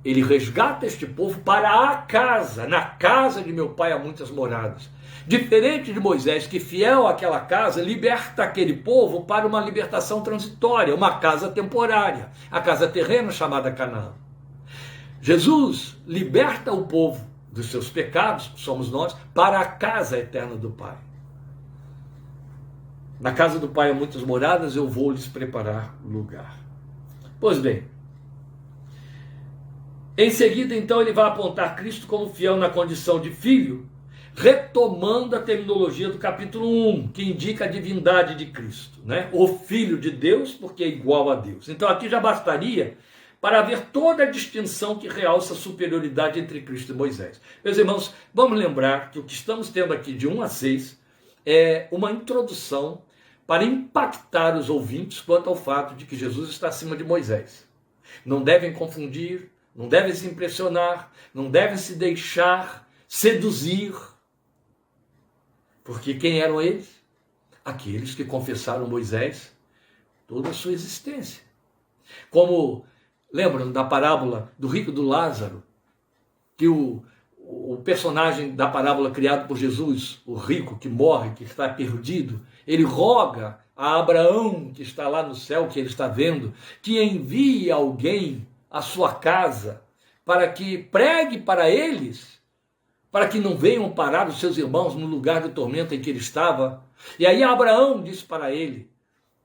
ele resgata este povo para a casa. Na casa de meu pai há muitas moradas. Diferente de Moisés, que fiel àquela casa, liberta aquele povo para uma libertação transitória, uma casa temporária, a casa terrena chamada Canaã. Jesus liberta o povo dos seus pecados, que somos nós, para a casa eterna do Pai. Na casa do Pai há muitas moradas, eu vou lhes preparar lugar. Pois bem, em seguida então ele vai apontar Cristo como fiel na condição de filho, retomando a terminologia do capítulo 1, que indica a divindade de Cristo, né? O Filho de Deus, porque é igual a Deus. Então aqui já bastaria para haver toda a distinção que realça a superioridade entre Cristo e Moisés. Meus irmãos, vamos lembrar que o que estamos tendo aqui de 1 a 6 é uma introdução para impactar os ouvintes quanto ao fato de que Jesus está acima de Moisés. Não devem confundir, não devem se impressionar, não devem se deixar seduzir. Porque quem eram eles? Aqueles que confessaram Moisés toda a sua existência. Como lembram da parábola do rico e do Lázaro, que o personagem da parábola criado por Jesus, o rico que morre, que está perdido, ele roga a Abraão, que está lá no céu, que ele está vendo, que envie alguém à sua casa para que pregue para eles, para que não venham parar os seus irmãos no lugar do tormento em que ele estava. E aí Abraão disse para ele,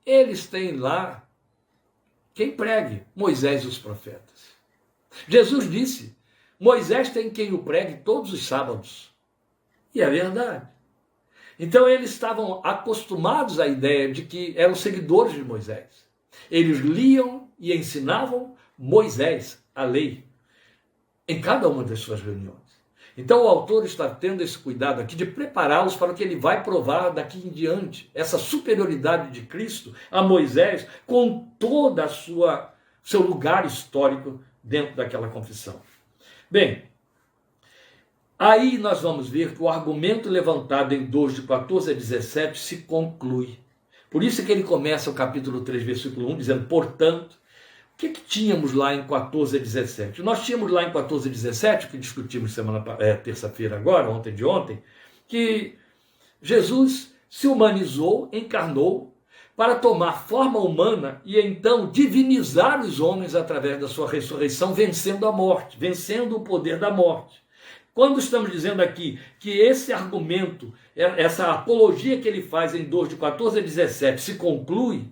eles têm lá quem pregue, Moisés e os profetas. Jesus disse, Moisés tem quem o pregue todos os sábados. E é verdade. Então eles estavam acostumados à ideia de que eram seguidores de Moisés. Eles liam e ensinavam Moisés, a lei, em cada uma das suas reuniões. Então o autor está tendo esse cuidado aqui de prepará-los para o que ele vai provar daqui em diante, essa superioridade de Cristo a Moisés, com toda a seu lugar histórico dentro daquela confissão. Bem, aí nós vamos ver que o argumento levantado em 2, de 14 a 17, se conclui. Por isso que ele começa o capítulo 3, versículo 1, dizendo, portanto, o que tínhamos lá em 14 a 17? Nós tínhamos lá em 14 a 17, que discutimos terça-feira agora, ontem de ontem, que Jesus se humanizou, encarnou, para tomar forma humana e então divinizar os homens através da sua ressurreição, vencendo a morte, vencendo o poder da morte. Quando estamos dizendo aqui que esse argumento, essa apologia que ele faz em 2, de 14 a 17, se conclui,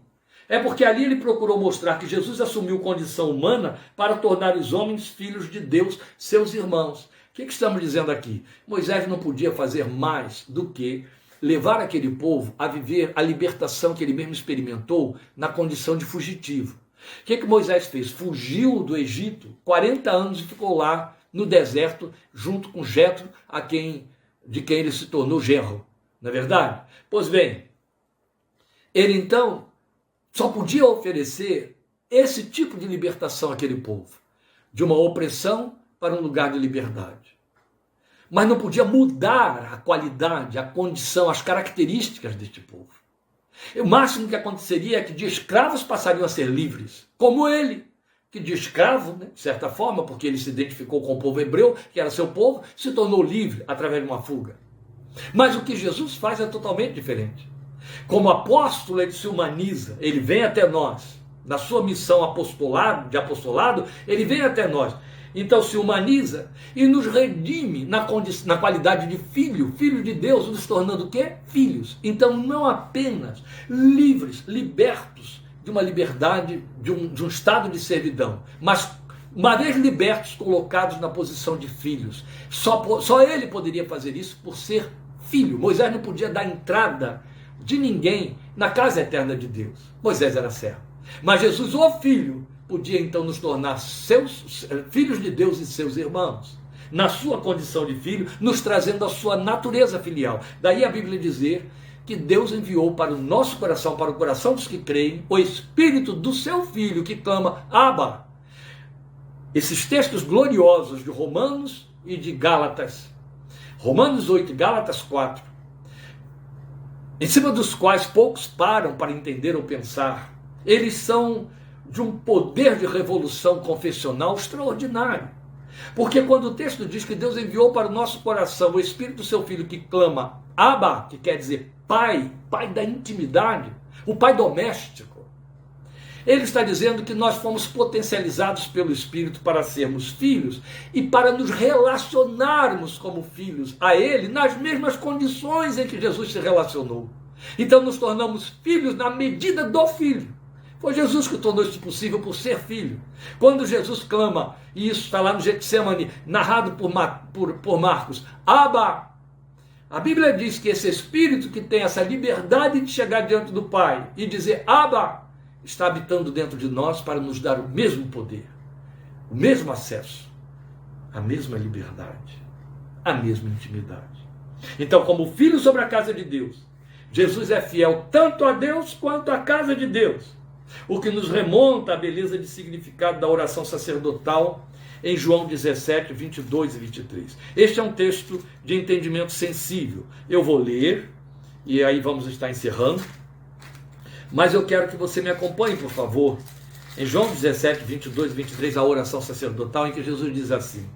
é porque ali ele procurou mostrar que Jesus assumiu condição humana para tornar os homens filhos de Deus, seus irmãos. O que estamos dizendo aqui? Moisés não podia fazer mais do que levar aquele povo a viver a libertação que ele mesmo experimentou na condição de fugitivo. O que Moisés fez? Fugiu do Egito 40 anos e ficou lá no deserto, junto com Jetro, de quem ele se tornou genro. Não é verdade? Pois bem, ele então só podia oferecer esse tipo de libertação àquele povo, de uma opressão para um lugar de liberdade. Mas não podia mudar a qualidade, a condição, as características deste povo. O máximo que aconteceria é que de escravos passariam a ser livres, como ele, que de escravo, né, de certa forma, porque ele se identificou com o povo hebreu, que era seu povo, se tornou livre através de uma fuga. Mas o que Jesus faz é totalmente diferente. Como apóstolo, ele se humaniza, ele vem até nós. Na sua missão de apostolado, ele vem até nós. Então se humaniza e nos redime na qualidade de filho de Deus, nos tornando o quê? Filhos. Então não apenas livres, libertos de uma liberdade, de um estado de servidão, mas uma vez libertos, colocados na posição de filhos. Só ele poderia fazer isso por ser filho. Moisés não podia dar entrada de ninguém na casa eterna de Deus. Moisés era servo. Mas Jesus, o Filho, podia então nos tornar seus filhos de Deus e seus irmãos. Na sua condição de filho, nos trazendo a sua natureza filial. Daí a Bíblia dizer que Deus enviou para o nosso coração, para o coração dos que creem, o Espírito do seu Filho que clama, Abba. Esses textos gloriosos de Romanos e de Gálatas, Romanos 8 e Gálatas 4, em cima dos quais poucos param para entender ou pensar, eles são de um poder de revolução confessional extraordinário. Porque quando o texto diz que Deus enviou para o nosso coração o Espírito do seu Filho que clama Abba, que quer dizer Pai, Pai da intimidade, o Pai doméstico, ele está dizendo que nós fomos potencializados pelo Espírito para sermos filhos e para nos relacionarmos como filhos a Ele nas mesmas condições em que Jesus se relacionou. Então nos tornamos filhos na medida do Filho. Foi Jesus que tornou isso possível por ser filho. Quando Jesus clama, e isso está lá no Getsemane, narrado por Marcos, Abba, a Bíblia diz que esse Espírito que tem essa liberdade de chegar diante do Pai e dizer Abba, está habitando dentro de nós para nos dar o mesmo poder, o mesmo acesso, a mesma liberdade, a mesma intimidade. Então, como filho sobre a casa de Deus, Jesus é fiel tanto a Deus quanto à casa de Deus, o que nos remonta à beleza de significado da oração sacerdotal em João 17, 22 e 23. Este é um texto de entendimento sensível. Eu vou ler, e aí vamos estar encerrando, mas eu quero que você me acompanhe, por favor, em João 17, 22 e 23, a oração sacerdotal, em que Jesus diz assim: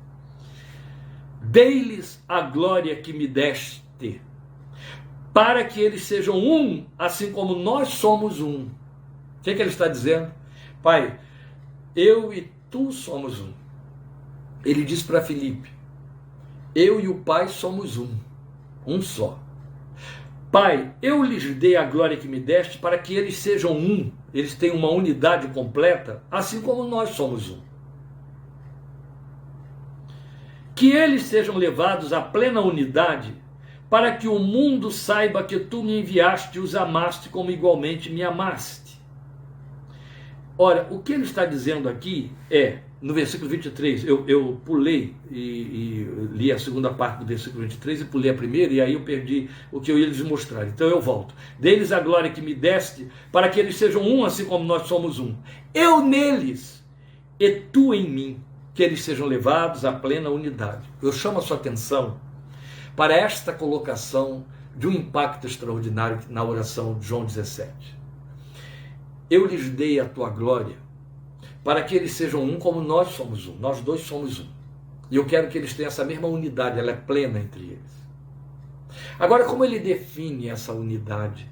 dei-lhes a glória que me deste, para que eles sejam um, assim como nós somos um. O que ele está dizendo? Pai, eu e tu somos um. Ele diz para Filipe, eu e o Pai somos um só. Pai, eu lhes dei a glória que me deste para que eles sejam um, eles tenham uma unidade completa, assim como nós somos um. Que eles sejam levados à plena unidade, para que o mundo saiba que tu me enviaste e os amaste como igualmente me amaste. Ora, o que ele está dizendo aqui é no versículo 23, eu pulei e li a segunda parte do versículo 23 e pulei a primeira, e aí eu perdi o que eu ia lhes mostrar. Então eu volto. Deles a glória que me deste, para que eles sejam um, assim como nós somos um. Eu neles e tu em mim, que eles sejam levados à plena unidade. Eu chamo a sua atenção para esta colocação de um impacto extraordinário na oração de João 17. Eu lhes dei a tua glória, para que eles sejam um como nós somos um. Nós dois somos um. E eu quero que eles tenham essa mesma unidade, ela é plena entre eles. Agora, como ele define essa unidade,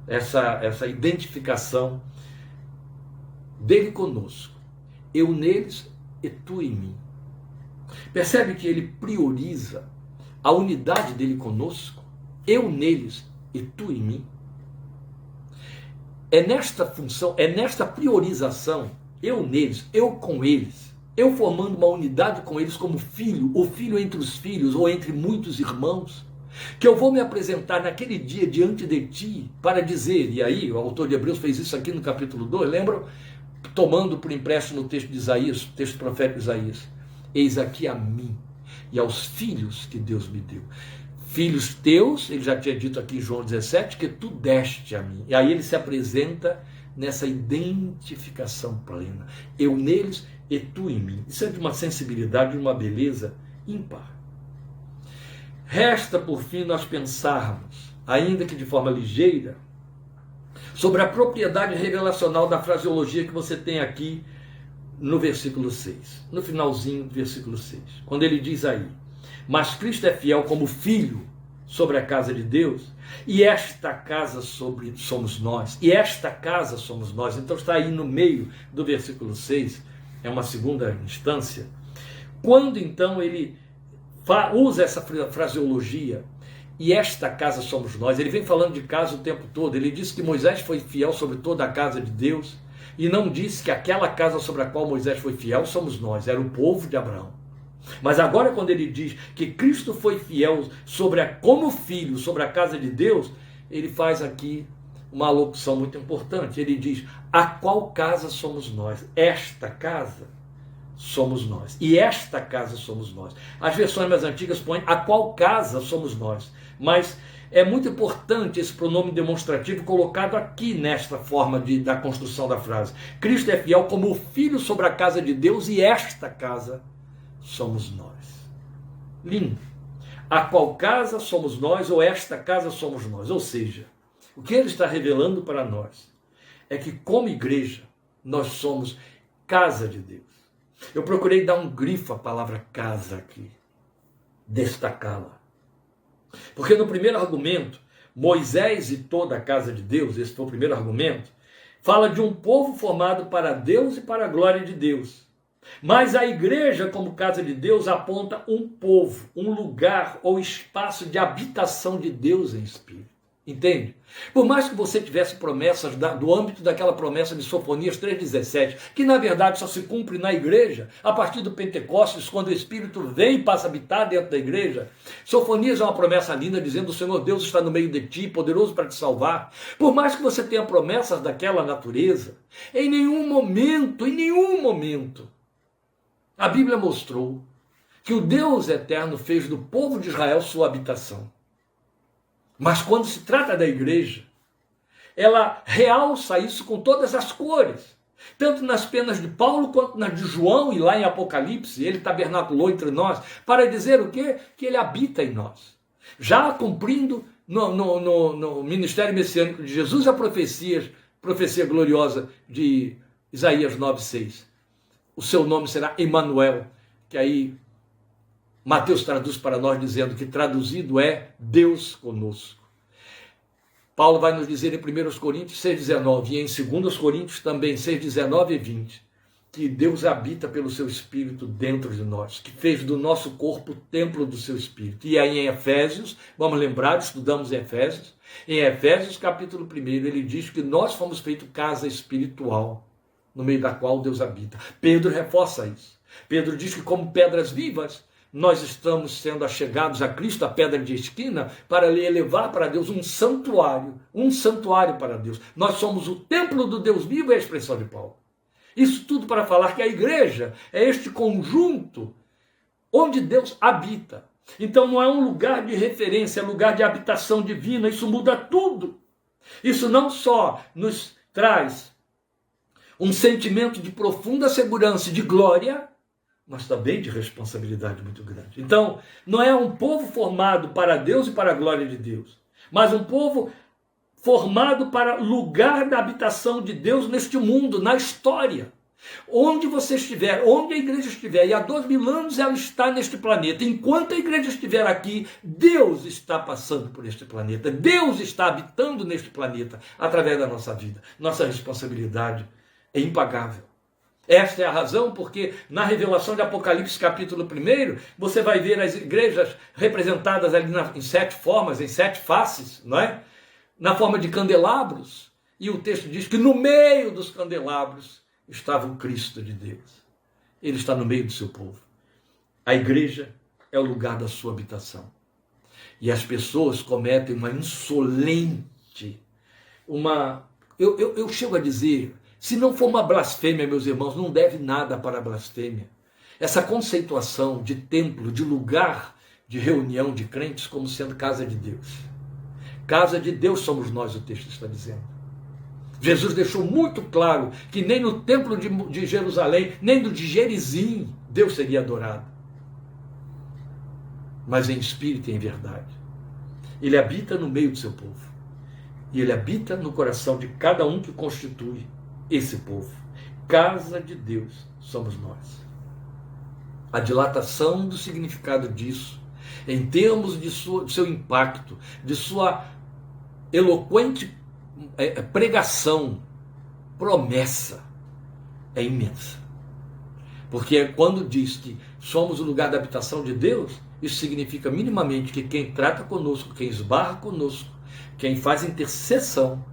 essa identificação dele conosco? Eu neles e tu em mim. Percebe que ele prioriza a unidade dele conosco? Eu neles e tu em mim. É nesta função, é nesta priorização, eu neles, eu com eles, eu formando uma unidade com eles como filho, o filho entre os filhos ou entre muitos irmãos, que eu vou me apresentar naquele dia diante de ti para dizer, e aí o autor de Hebreus fez isso aqui no capítulo 2, lembram? Tomando por empréstimo o texto de Isaías, o texto profético de Isaías, eis aqui a mim e aos filhos que Deus me deu. Filhos teus, ele já tinha dito aqui em João 17, que tu deste a mim. E aí ele se apresenta nessa identificação plena. Eu neles e tu em mim. Isso é de uma sensibilidade, de uma beleza ímpar. Resta, por fim, nós pensarmos, ainda que de forma ligeira, sobre a propriedade revelacional da fraseologia que você tem aqui no versículo 6. No finalzinho do versículo 6. Quando ele diz aí, mas Cristo é fiel como filho sobre a casa de Deus, e esta casa somos nós, e esta casa somos nós. Então está aí no meio do versículo 6, é uma segunda instância. Quando então ele usa essa fraseologia, e esta casa somos nós, ele vem falando de casa o tempo todo. Ele disse que Moisés foi fiel sobre toda a casa de Deus, e não disse que aquela casa sobre a qual Moisés foi fiel somos nós, era o povo de Abraão. Mas agora, quando ele diz que Cristo foi fiel como filho sobre a casa de Deus, ele faz aqui uma alocução muito importante. Ele diz, a qual casa somos nós? Esta casa somos nós. E esta casa somos nós. As versões mais antigas põem a qual casa somos nós. Mas é muito importante esse pronome demonstrativo colocado aqui nesta forma da construção da frase. Cristo é fiel como filho sobre a casa de Deus, e esta casa somos nós. Lindo. A qual casa somos nós, ou esta casa somos nós. Ou seja, o que ele está revelando para nós é que, como igreja, nós somos casa de Deus. Eu procurei dar um grifo à palavra casa aqui, destacá-la. Porque no primeiro argumento, Moisés e toda a casa de Deus, esse foi o primeiro argumento, fala de um povo formado para Deus e para a glória de Deus. Mas a igreja, como casa de Deus, aponta um povo, um lugar ou espaço de habitação de Deus em espírito. Entende? Por mais que você tivesse promessas do âmbito daquela promessa de Sofonias 3,17, que na verdade só se cumpre na igreja, a partir do Pentecostes, quando o Espírito vem e passa a habitar dentro da igreja. Sofonias é uma promessa linda, dizendo, o Senhor Deus está no meio de ti, poderoso para te salvar. Por mais que você tenha promessas daquela natureza, em nenhum momento, a Bíblia mostrou que o Deus eterno fez do povo de Israel sua habitação. Mas quando se trata da igreja, ela realça isso com todas as cores. Tanto nas penas de Paulo quanto nas de João, e lá em Apocalipse, ele tabernaculou entre nós, para dizer o quê? Que ele habita em nós. Já cumprindo no ministério messiânico de Jesus a profecia gloriosa de Isaías 9,6. O seu nome será Emanuel, que aí Mateus traduz para nós dizendo que traduzido é Deus conosco. Paulo vai nos dizer em 1 Coríntios 6,19 e em 2 Coríntios também 6,19 e 20, que Deus habita pelo seu Espírito dentro de nós, que fez do nosso corpo o templo do seu Espírito. E aí em Efésios, vamos lembrar, estudamos em Efésios capítulo 1, ele diz que nós fomos feitos casa espiritual, no meio da qual Deus habita. Pedro reforça isso. Pedro diz que como pedras vivas, nós estamos sendo achegados a Cristo, a pedra de esquina, para lhe elevar para Deus um santuário para Deus. Nós somos o templo do Deus vivo, é a expressão de Paulo. Isso tudo para falar que a igreja é este conjunto onde Deus habita. Então não é um lugar de referência, é lugar de habitação divina. Isso muda tudo. Isso não só nos traz um sentimento de profunda segurança e de glória, mas também de responsabilidade muito grande. Então, não é um povo formado para Deus e para a glória de Deus, mas um povo formado para lugar da habitação de Deus neste mundo, na história. Onde você estiver, onde a igreja estiver, e há 2000 anos ela está neste planeta, enquanto a igreja estiver aqui, Deus está passando por este planeta, Deus está habitando neste planeta, através da nossa vida. Nossa responsabilidade é impagável. Esta é a razão porque na revelação de Apocalipse capítulo 1, você vai ver as igrejas representadas ali em 7 formas, em 7 faces, não é? Na forma de candelabros, e o texto diz que no meio dos candelabros estava o Cristo de Deus. Ele está no meio do seu povo. A igreja é o lugar da sua habitação. E as pessoas cometem uma insolente, eu chego a dizer, se não for uma blasfêmia, meus irmãos, não deve nada para a blasfêmia. Essa conceituação de templo, de lugar de reunião de crentes como sendo casa de Deus. Casa de Deus somos nós, o texto está dizendo. Jesus deixou muito claro que nem no templo de Jerusalém, nem no de Gerizim, Deus seria adorado. Mas em espírito e em verdade. Ele habita no meio do seu povo. E ele habita no coração de cada um que constitui esse povo. Casa de Deus somos nós. A dilatação do significado disso, em termos de seu impacto, de sua eloquente pregação, promessa, é imensa. Porque quando diz que somos o lugar da habitação de Deus, isso significa minimamente que quem trata conosco, quem esbarra conosco, quem faz intercessão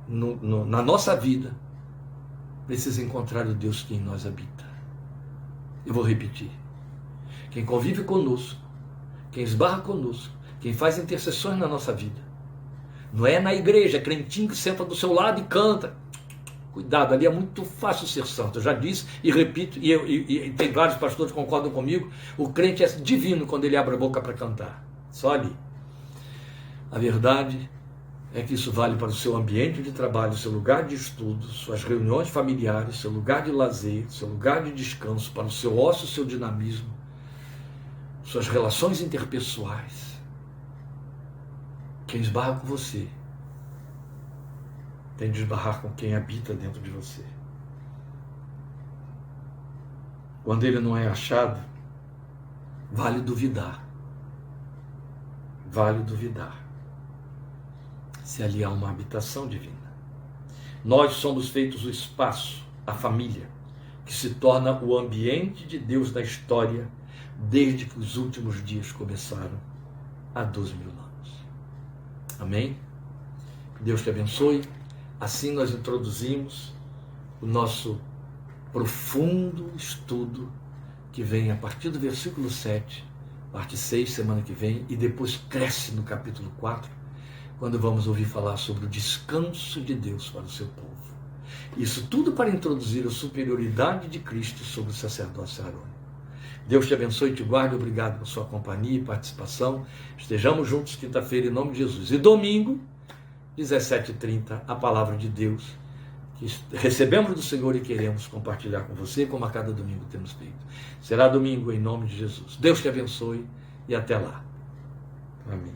na nossa vida, precisa encontrar o Deus que em nós habita. Eu vou repetir. Quem convive conosco, quem esbarra conosco, quem faz intercessões na nossa vida, não é na igreja, crentinho que senta do seu lado e canta. Cuidado, ali é muito fácil ser santo. Eu já disse e repito, e tem vários pastores que concordam comigo, o crente é divino quando ele abre a boca para cantar. Só ali. A verdade é que isso vale para o seu ambiente de trabalho, seu lugar de estudo, suas reuniões familiares, seu lugar de lazer, seu lugar de descanso, para o seu ócio, seu dinamismo, suas relações interpessoais. Quem esbarra com você tem de esbarrar com quem habita dentro de você. Quando ele não é achado, vale duvidar. Vale duvidar se ali há uma habitação divina. Nós somos feitos o espaço, a família, que se torna o ambiente de Deus na história desde que os últimos dias começaram há 12.000 anos. Amém? Deus te abençoe. Assim nós introduzimos o nosso profundo estudo que vem a partir do versículo 7, parte 6, semana que vem, e depois cresce no capítulo 4, quando vamos ouvir falar sobre o descanso de Deus para o seu povo. Isso tudo para introduzir a superioridade de Cristo sobre o sacerdócio arônico. Deus te abençoe e te guarde. Obrigado por sua companhia e participação. Estejamos juntos quinta-feira em nome de Jesus. E domingo, 17h30, a palavra de Deus, que recebemos do Senhor e queremos compartilhar com você, como a cada domingo temos feito. Será domingo em nome de Jesus. Deus te abençoe e até lá. Amém.